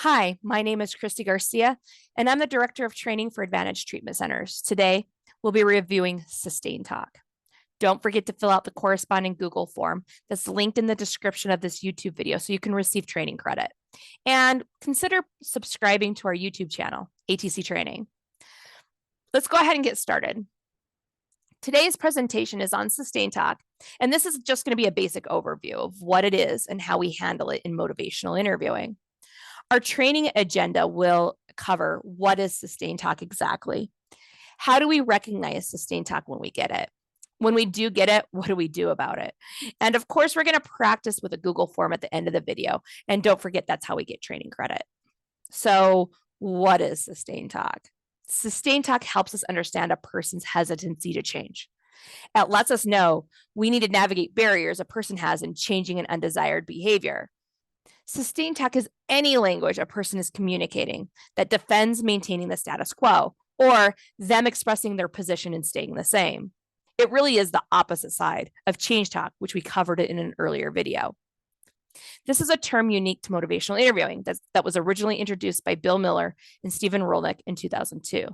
Hi, my name is Christy Garcia, and I'm the Director of Training for Advantage Treatment Centers. Today, we'll be reviewing Sustain Talk. Don't forget to fill out the corresponding Google form that's linked in the description of this YouTube video so you can receive training credit. And consider subscribing to our YouTube channel, ATC Training. Let's go ahead and get started. Today's presentation is on Sustain Talk, and this is just going to be a basic overview of what it is and how we handle it in motivational interviewing. Our training agenda will cover what is Sustain Talk exactly. How do we recognize Sustain Talk when we get it? When we do get it, what do we do about it? And of course, we're going to practice with a Google form at the end of the video. And don't forget, that's how we get training credit. So, what is Sustain Talk? Sustain Talk helps us understand a person's hesitancy to change. It lets us know we need to navigate barriers a person has in changing an undesired behavior. Sustain Talk is any language a person is communicating that defends maintaining the status quo or them expressing their position and staying the same. It really is the opposite side of change talk, which we covered it in an earlier video. This is a term unique to motivational interviewing that was originally introduced by Bill Miller and Stephen Rolnick in 2002.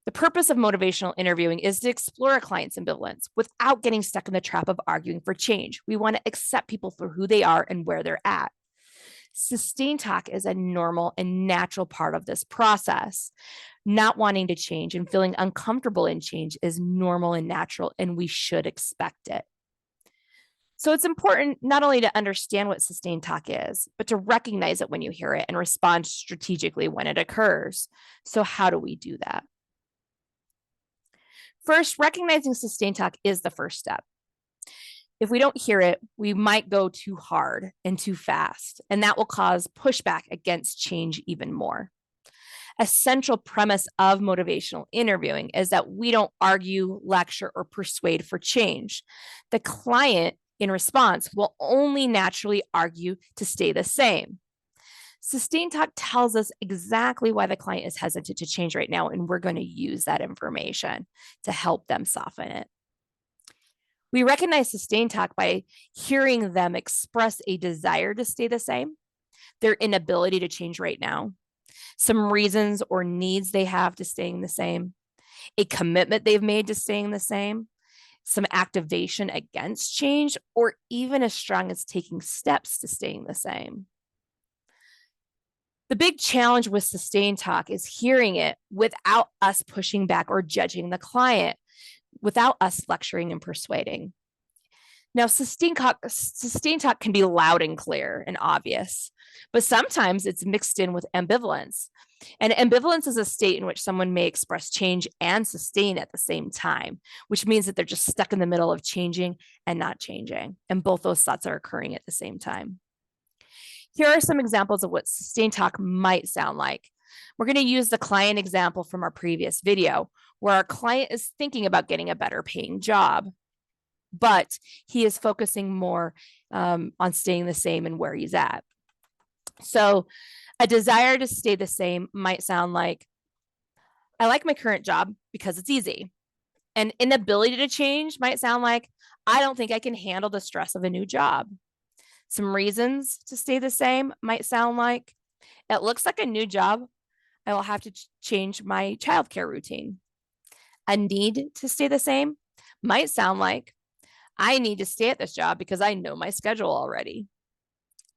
The purpose of motivational interviewing is to explore a client's ambivalence without getting stuck in the trap of arguing for change. We want to accept people for who they are and where they're at. Sustain talk is a normal and natural part of this process. Not wanting to change and feeling uncomfortable in change is normal and natural, and we should expect it. So it's important not only to understand what sustain talk is, but to recognize it when you hear it and respond strategically when it occurs. So how do we do that? First, recognizing sustain talk is the first step. If we don't hear it, we might go too hard and too fast, and that will cause pushback against change even more. A central premise of motivational interviewing is that we don't argue, lecture, or persuade for change. The client, in response, will only naturally argue to stay the same. Sustain talk tells us exactly why the client is hesitant to change right now, and we're going to use that information to help them soften it. We recognize sustain talk by hearing them express a desire to stay the same, their inability to change right now, some reasons or needs they have to staying the same, a commitment they've made to staying the same, some activation against change, or even as strong as taking steps to staying the same. The big challenge with sustain talk is hearing it without us pushing back or judging the client, without us lecturing and persuading. Now, sustain talk can be loud and clear and obvious, but sometimes it's mixed in with ambivalence. And ambivalence is a state in which someone may express change and sustain at the same time, which means that they're just stuck in the middle of changing and not changing. And both those thoughts are occurring at the same time. Here are some examples of what sustain talk might sound like. We're going to use the client example from our previous video, where our client is thinking about getting a better paying job, but he is focusing more on staying the same and where he's at. So a desire to stay the same might sound like, I like my current job because it's easy. An inability to change might sound like, I don't think I can handle the stress of a new job. Some reasons to stay the same might sound like, it looks like a new job. I will have to change my childcare routine. A need to stay the same might sound like, I need to stay at this job because I know my schedule already.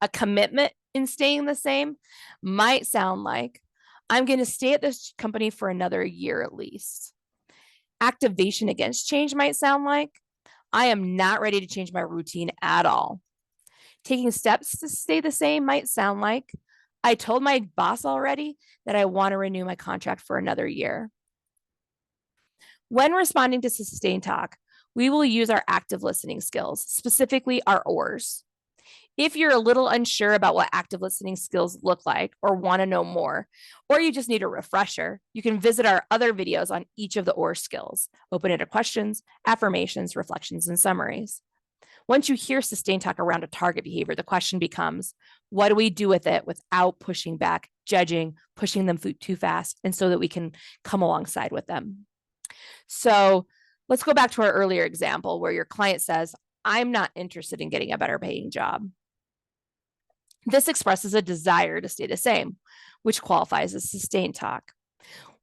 A commitment in staying the same might sound like, I'm going to stay at this company for another year at least. Activation against change might sound like, I am not ready to change my routine at all. Taking steps to stay the same might sound like, I told my boss already that I want to renew my contract for another year. When responding to sustain talk, we will use our active listening skills, specifically our ORs. If you're a little unsure about what active listening skills look like or want to know more, or you just need a refresher, you can visit our other videos on each of the OR skills, open-ended questions, affirmations, reflections, and summaries. Once you hear sustain talk around a target behavior, the question becomes, what do we do with it without pushing back, judging, pushing them too fast, and so that we can come alongside with them? So let's go back to our earlier example where your client says, I'm not interested in getting a better paying job. This expresses a desire to stay the same, which qualifies as sustained talk.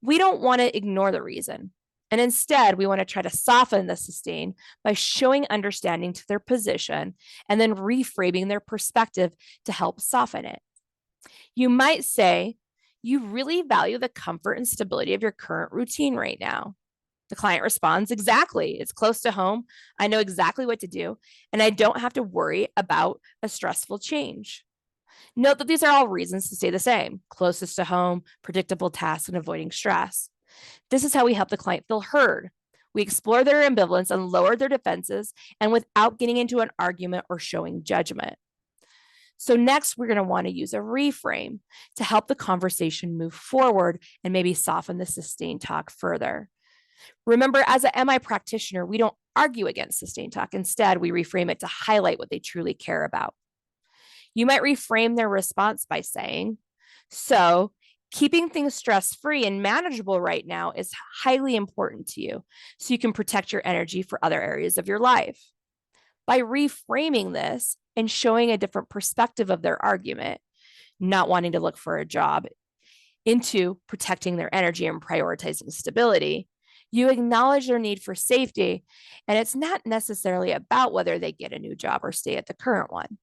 We don't want to ignore the reason. And instead, we want to try to soften the sustain by showing understanding to their position and then reframing their perspective to help soften it. You might say, you really value the comfort and stability of your current routine right now. The client responds, exactly. It's close to home. I know exactly what to do, and I don't have to worry about a stressful change. Note that these are all reasons to stay the same: closest to home, predictable tasks, and avoiding stress. This is how we help the client feel heard. We explore their ambivalence and lower their defenses, and without getting into an argument or showing judgment. So next, we're going to want to use a reframe to help the conversation move forward and maybe soften the sustained talk further. Remember, as an MI practitioner, we don't argue against sustained talk. Instead, we reframe it to highlight what they truly care about. You might reframe their response by saying, so keeping things stress-free and manageable right now is highly important to you, so you can protect your energy for other areas of your life. By reframing this and showing a different perspective of their argument, not wanting to look for a job, into protecting their energy and prioritizing stability, you acknowledge their need for safety, and it's not necessarily about whether they get a new job or stay at the current one.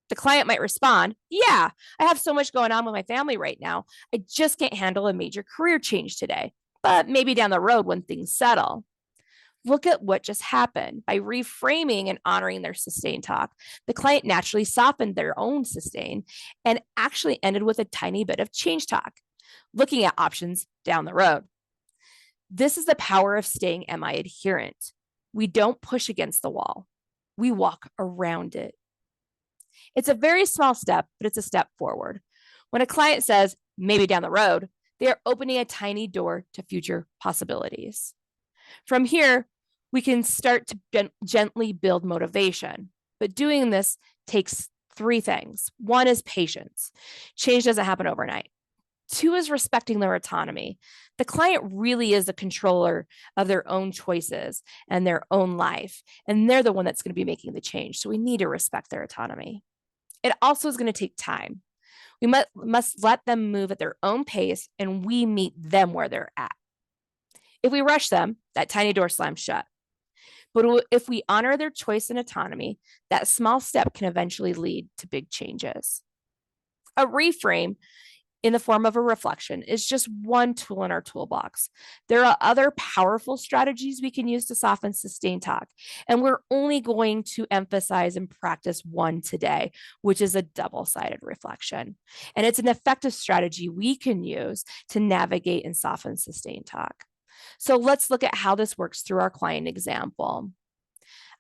The client might respond, yeah, I have so much going on with my family right now. I just can't handle a major career change today, but maybe down the road when things settle. Look at what just happened. By reframing and honoring their sustained talk, the client naturally softened their own sustain and actually ended with a tiny bit of change talk, looking at options down the road. This is the power of staying MI adherent. We don't push against the wall. We walk around it. It's a very small step, but it's a step forward. When a client says, maybe down the road, they are opening a tiny door to future possibilities. From here, we can start to gently build motivation, but doing this takes three things. One is patience. Change doesn't happen overnight. Two is respecting their autonomy. The client really is the controller of their own choices and their own life, and they're the one that's going to be making the change. So we need to respect their autonomy. It also is going to take time. We must let them move at their own pace, and we meet them where they're at. If we rush them, that tiny door slams shut. But if we honor their choice and autonomy, that small step can eventually lead to big changes. A reframe in the form of a reflection is just one tool in our toolbox. There are other powerful strategies we can use to soften sustained talk, and we're only going to emphasize and practice one today, which is a double-sided reflection. And it's an effective strategy we can use to navigate and soften sustained talk. So let's look at how this works through our client example.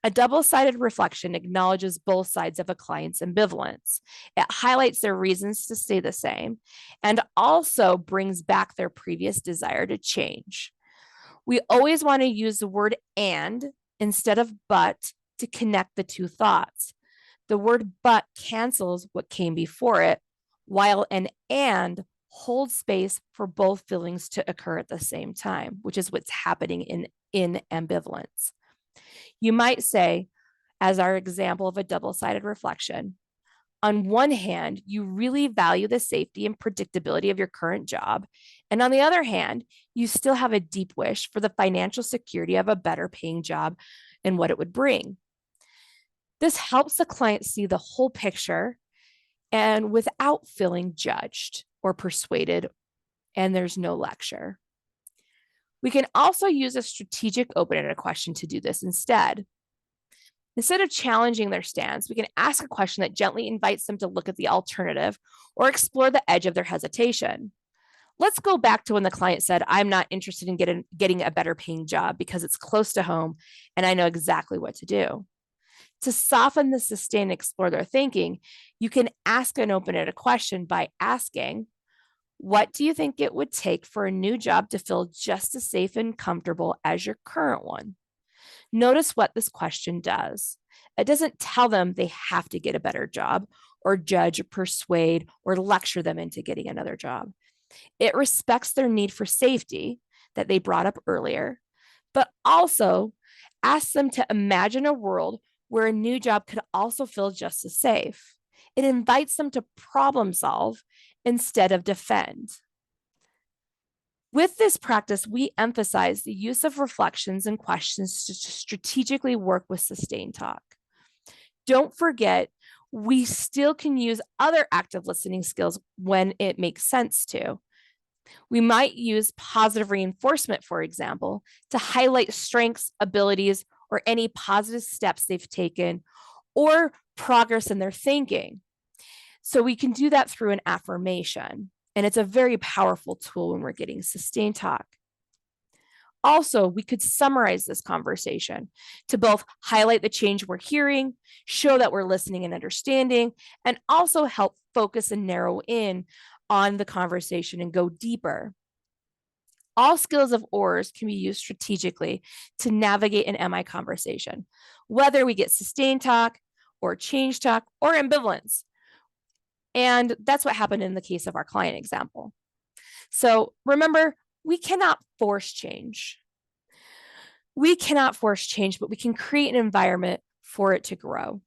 A double-sided reflection acknowledges both sides of a client's ambivalence. It highlights their reasons to stay the same and also brings back their previous desire to change. We always want to use the word and instead of but to connect the two thoughts. The word but cancels what came before it, while an and holds space for both feelings to occur at the same time, which is what's happening in ambivalence. You might say, as our example of a double-sided reflection, on one hand, you really value the safety and predictability of your current job. And on the other hand, you still have a deep wish for the financial security of a better paying job and what it would bring. This helps the client see the whole picture and without feeling judged or persuaded, and there's no lecture. We can also use a strategic open-ended question to do this instead. Instead of challenging their stance, we can ask a question that gently invites them to look at the alternative or explore the edge of their hesitation. Let's go back to when the client said, I'm not interested in getting a better paying job because it's close to home and I know exactly what to do. To soften the sustain and explore their thinking, you can ask an open-ended question by asking, what do you think it would take for a new job to feel just as safe and comfortable as your current one? Notice what this question does. It doesn't tell them they have to get a better job or judge or persuade or lecture them into getting another job. It respects their need for safety that they brought up earlier, but also asks them to imagine a world where a new job could also feel just as safe. It invites them to problem solve instead of defend. With this practice, we emphasize the use of reflections and questions to strategically work with sustained talk. Don't forget, we still can use other active listening skills when it makes sense to. We might use positive reinforcement, for example, to highlight strengths, abilities, or any positive steps they've taken or progress in their thinking. So we can do that through an affirmation. And it's a very powerful tool when we're getting sustained talk. Also, we could summarize this conversation to both highlight the change we're hearing, show that we're listening and understanding, and also help focus and narrow in on the conversation and go deeper. All skills of OARS can be used strategically to navigate an MI conversation, whether we get sustained talk or change talk or ambivalence. And that's what happened in the case of our client example. So remember, we cannot force change. We cannot force change, but we can create an environment for it to grow.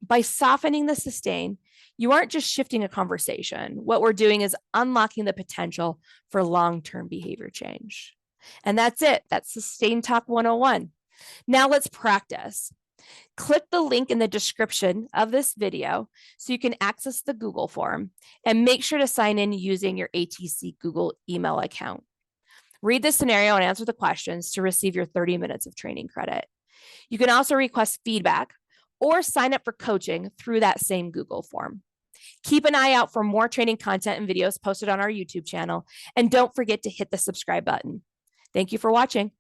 By softening the sustain, you aren't just shifting a conversation. What we're doing is unlocking the potential for long-term behavior change. And that's it. That's Sustained Talk 101. Now let's practice. Click the link in the description of this video so you can access the Google form, and make sure to sign in using your ATC Google email account. Read the scenario and answer the questions to receive your 30 minutes of training credit. You can also request feedback or sign up for coaching through that same Google form. Keep an eye out for more training content and videos posted on our YouTube channel, and don't forget to hit the subscribe button. Thank you for watching.